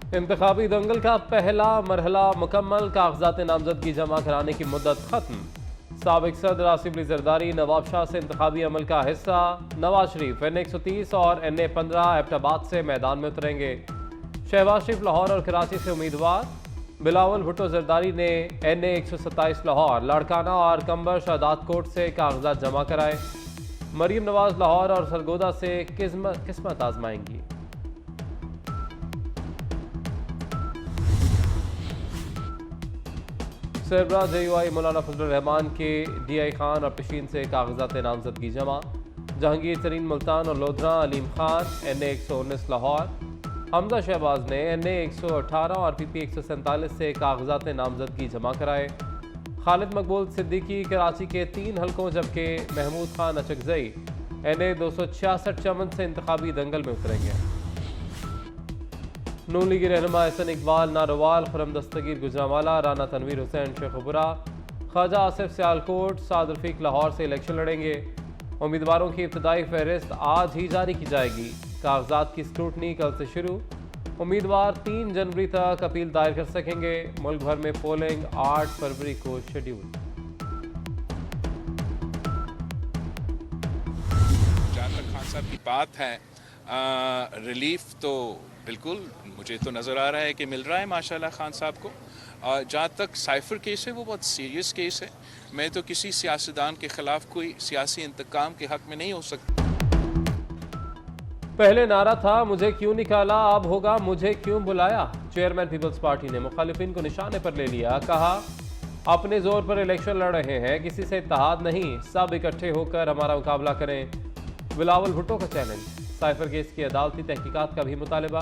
इंतखाबी दंगल का पहला मरहला मुकम्मल, कागजात नामजदगी जमा कराने की मुद्दत खत्म। साबिक सदर आसिफ अली जरदारी नवाब शाह से इंतखाबी अमल का हिस्सा। नवाज शरीफ NA 130 और NA 15 एबटाबाद से मैदान में उतरेंगे। शहबाज शरीफ लाहौर और कराची से उम्मीदवार। बिलावल भुट्टो जरदारी ने NA 127 लाहौर, लाड़काना और कंबर शादात कोट से कागजात जमा कराए। मरीम नवाज लाहौर और सरगोदा से किस्मत आजमाएंगी। सरबराह JUI मौलाना फजल रहमान के DI खान और पिशीन से कागजात नामजदगी जमा। जहांगीर तरीन मुल्तान और लोधरा अलीम खान NA 119 लाहौर। हमजा शहबाज ने NA 118 और PP 147 से कागजात नामजदगी जमा कराए। खालिद मकबूल सिद्दीकी कराची के 3 हलकों, जबकि महमूद खान अचकजई NA 266 चमन से इंतखाबी दंगल में उतरेंगे। नून लीगी रहनुमा एहसन इकबाल नारोवाल, खुरम दस्तगीर गुजरांवाला, राना तनवीर हुसैन शेखपुरा, ख्वाजा आसिफ सियालकोट, साद रफीक लाहौर से इलेक्शन लड़ेंगे। उम्मीदवारों की इब्तदाई फहरिस्त आज ही जारी की जाएगी। कागजात की स्क्रूटनी कल से शुरू। उम्मीदवार 3 जनवरी तक अपील दायर कर सकेंगे। मुल्क भर में पोलिंग 8 फरवरी को शेड्यूल। जहाँ तक खान साहब की बात है, रिलीफ तो बिल्कुल मुझे तो नज़र आ रहा है कि मिल रहा है माशाल्लाह खान साहब को। जहाँ तक साइफर केस है वो बहुत सीरियस केस है। मैं तो किसी सियासतदान के खिलाफ कोई सियासी इंतकाम के हक में नहीं हो सकता। पहले नारा था मुझे क्यों निकाला, अब होगा मुझे क्यों बुलाया। चेयरमैन पीपल्स पार्टी ने मुखालिफिन को निशाने पर ले लिया। कहा अपने जोर पर इलेक्शन लड़ रहे हैं, किसी से इत्तेहाद नहीं, सब इकट्ठे होकर हमारा मुकाबला करें। बिलावल भुट्टो का चैलेंज। साइफर केस की अदालती तहकीकात का भी मुतालबा।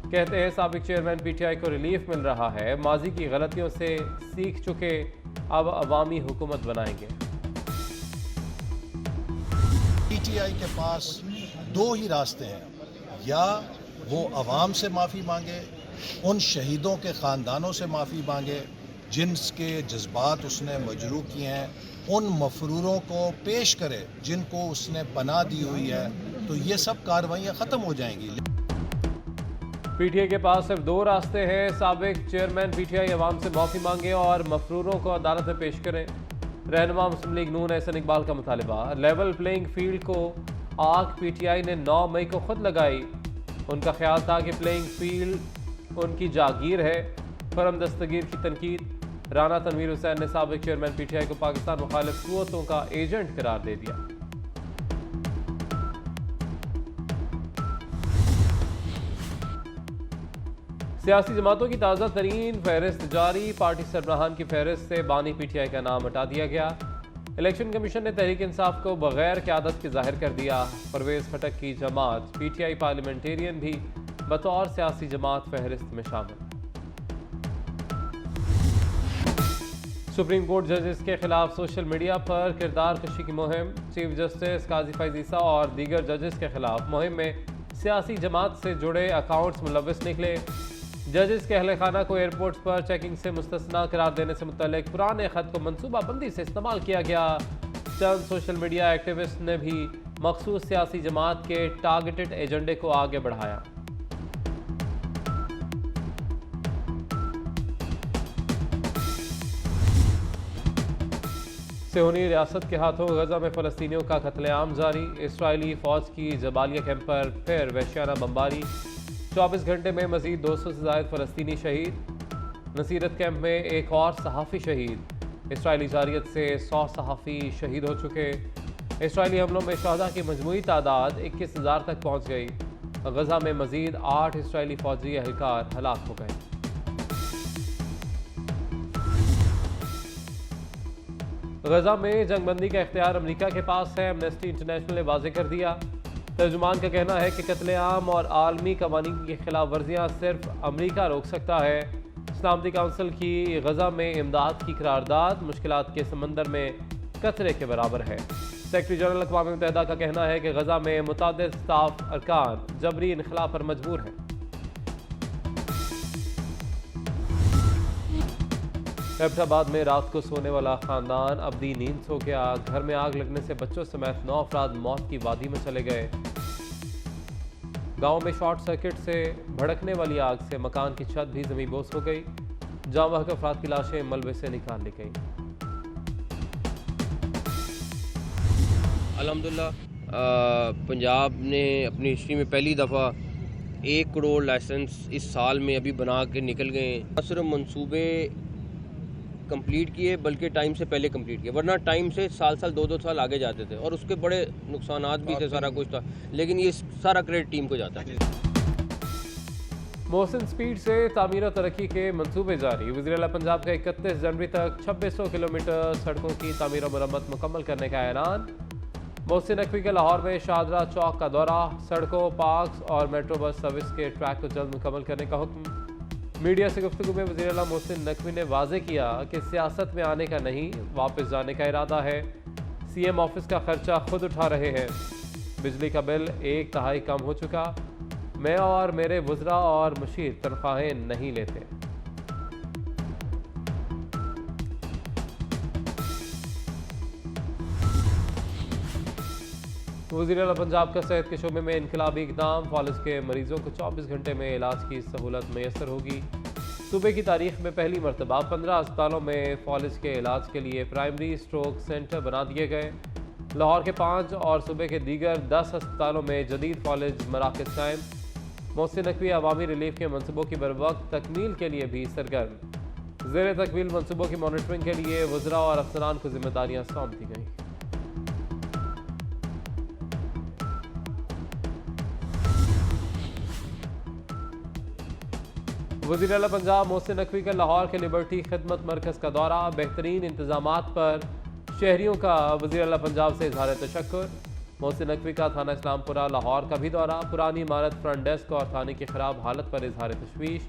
कहते हैं साबिक चेयरमैन PTI को रिलीफ मिल रहा है, माजी की गलतियों से सीख चुके, अब अवामी हुकूमत बनाएंगे। PTI के पास 2 ही रास्ते हैं, या वो अवाम से माफ़ी मांगे, उन शहीदों के ख़ानदानों से माफ़ी मांगे जिनके जज्बात उसने मजरूह किए हैं, उन मफरूरों को पेश करे जिनको उसने पनाह दी हुई है, तो ये सब कार्रवाइयाँ ख़त्म हो जाएंगी। PTI के पास सिर्फ 2 रास्ते हैं। साबिक चेयरमैन PTI अवाम से माफ़ी मांगे और मफरूरों को अदालत में पेश करें। रहनुमा मुस्लिम लीग नून एहसन इकबाल का मुतालबा। लेवल प्लेइंग फील्ड को आग PTI ने 9 मई को खुद लगाई। उनका ख्याल था कि प्लेइंग फील्ड उनकी जागीर है। खुरम दस्तगीर की तनकीद। राना तनवीर हुसैन ने साबिक चेयरमैन PTI को पाकिस्तान मुखालिफ कुव्वतों का एजेंट करार दे दिया। सियासी जमातों की ताज़ा तरीन फहरिस्त जारी। पार्टी सरबराहान की फहरिस्त से बानी PTI का नाम हटा दिया गया। इलेक्शन कमीशन ने तहरीक इंसाफ को बगैर क़यादत के जाहिर कर दिया। परवेज खटक की जमात PTI पार्लियामेंटेरियन भी बतौर सियासी जमात फहरिस्त में शामिल। सुप्रीम कोर्ट जजेस के खिलाफ सोशल मीडिया पर किरदार कशी की मुहिम। चीफ जस्टिस काजी फैज़ ईसा और दीगर जजेस के खिलाफ मुहिम में सियासी जमात से जुड़े अकाउंट्स मुलविस निकले। जजेस के अहल खाना को एयरपोर्ट्स पर चेकिंग से मुस्तस्ना करार देने से मुतल्लिक पुराने खत को मनसूबाबंदी से इस्तेमाल किया गया। चंद सोशल मीडिया एक्टिविस्ट ने भी मखसूस सियासी जमात के टारगेटेड एजेंडे को आगे बढ़ाया। सिहोनी रियासत के हाथों गजा में फ़लस्तीनियों का कत्लेआम जारी। इसराइली फ़ौज की जबालिया कैंप पर फिर वहशियाना बमबारी। 24 घंटे में मजीद 200 से ज़ायद फ़लस्तीनी शहीद। नसीरत कैंप में एक और सहाफ़ी शहीद। इसराइली जारियत से 100 सहाफ़ी शहीद हो चुके। इसराइली हमलों में शहदा की मजमूई तादाद 21,000 तक पहुँच गई। गजा में मजीद 8 इसराइली फ़ौजी एहलकार हलाक हो गए। गजा में जंगबंदी का इख्तियार अमेरिका के पास है। एमनेस्टी इंटरनेशनल ने वाज़ेह कर दिया। तर्जुमान का कहना है कि कत्लेआम और आलमी कवानीन की खिलाफ वर्जियाँ सिर्फ अमेरिका रोक सकता है। सलामती काउंसिल की गजा में इमदाद की करारदाद मुश्किलात के समंदर में कतरे के बराबर है। सेक्रेटरी जनरल अक़वाम मुत्तहिदा का कहना है कि गजा में मुतादिद स्टाफ अरकान जबरी इनखला पर मजबूर हैं। एबटाबाद में रात को सोने वाला खानदान अबदी नींद सो गया। घर में आग लगने से बच्चों समेत 9 अफराद मौत की वादी में चले गए। गांव में शॉर्ट सर्किट से भड़कने वाली आग से मकान की छत भी ज़मींबोस हो गई। जाँ बहक अफराद की लाशें मलबे से निकाल ली गईं। अल्हम्दुलिल्लाह पंजाब ने अपनी हिस्ट्री में पहली दफ़ा 1 करोड़ लाइसेंस इस साल में अभी बना के निकल गए हैं। न सिर्फ मंसूबे कंप्लीट किए बल्कि टाइम से पहले कंप्लीट किए, वरना टाइम से साल 2-2 साल आगे जाते थे और उसके बड़े नुकसानात भी थे, सारा कुछ था, लेकिन ये सारा क्रेडिट टीम को जाता है। मोहसिन स्पीड से तामीर और तरक्की के मंसूबे जारी। वज़ीर-ए-आला पंजाब का 31 जनवरी तक 2600 किलोमीटर सड़कों की तामीर और मरम्मत मुकम्मल करने का ऐलान। मोहसिन नकवी के लाहौर में शाहदरा चौक का दौरा। सड़कों, पार्क्स और मेट्रो बस सर्विस के ट्रैक को जल्द मुकम्मल करने का हुक्म। मीडिया से गुफ्तगू में वज़ीर-ए-आला मोहसिन नकवी ने वाज़े किया कि सियासत में आने का नहीं, वापस जाने का इरादा है। सीएम ऑफिस का खर्चा खुद उठा रहे हैं। बिजली का बिल 1/3 कम हो चुका। मैं और मेरे वज़रा और मुशीर तनख्वाहें नहीं लेते। वज़ीर-ए-आला पंजाब का सेहत के शोबे में इनकलाबी इक़दाम। फॉलिस के मरीजों को 24 घंटे में इलाज की सहूलत मैसर होगी। सूबे की तारीख में पहली मरतबा 15 अस्पतालों में फॉलिस के इलाज के लिए प्राइमरी स्ट्रोक सेंटर बना दिए गए। लाहौर के 5 और सूबे के दीगर 10 अस्पतालों में जदीद फॉलिस मराकज़ कायम। मोहसिन नकवी अवामी रिलीफ के मनसूबों की बरवक्त तकमील के लिए भी सरगर्म। ज़ेर तकमील मनसूबों की मॉनिटरिंग के लिए वज़रा और अफसरान को जिम्मेदारियाँ सौंप दी गई। वज़ीर-ए-आला पंजाब मोहसिन नकवी का लाहौर के लिबर्टी खिदमत मरकज़ का दौरा। बेहतरीन इंतजामात पर शहरियों का वज़ीर-ए-आला पंजाब से इज़हार तशक्कुर। मोहसिन नकवी का थाना इस्लामपुरा लाहौर का भी दौरा। पुरानी इमारत, फ्रंट डेस्क और थाने की ख़राब हालत पर इज़हार तशवीश।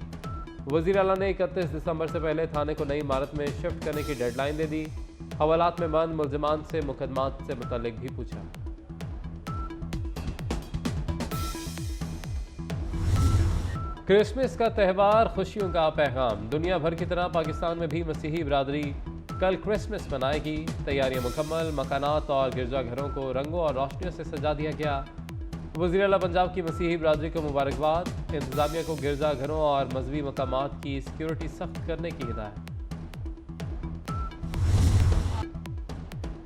वज़ीर-ए-आला ने 31 दिसंबर से पहले थाने को नई इमारत में शिफ्ट करने की डेडलाइन दे दी। हवालात में बंद मुलज़िमान से मुकदमात से मुतल्लिक भी पूछा। क्रिसमस का त्यौहार, खुशियों का पैगाम। दुनिया भर की तरह पाकिस्तान में भी मसीही बिरादरी कल क्रिसमस मनाएगी। तैयारियां मुकम्मल। मकानात और गिरजाघरों को रंगों और रोशनियों से सजा दिया गया। वज़ीर-ए-आला पंजाब की मसीही बिरादरी को मुबारकबाद। इंतजामिया को गिरजाघरों और मजहबी मकामात की सिक्योरिटी सख्त करने की हिदायत।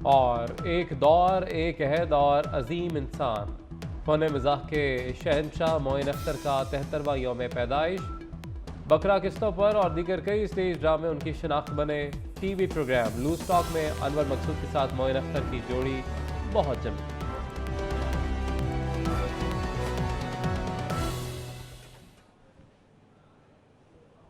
और एक दौर, एक अहद और अजीम इंसान। फ़न मिज़ाह के शहंशाह मोइन अख्तर का 73वां यौम पैदाइश। बकरा किस्तों पर और दीगर कई स्टेज ड्रामे उनकी शनाख्त बने। टीवी प्रोग्राम लूज टॉक में अनवर मकसूद के साथ मोइन अख्तर की जोड़ी बहुत जमी।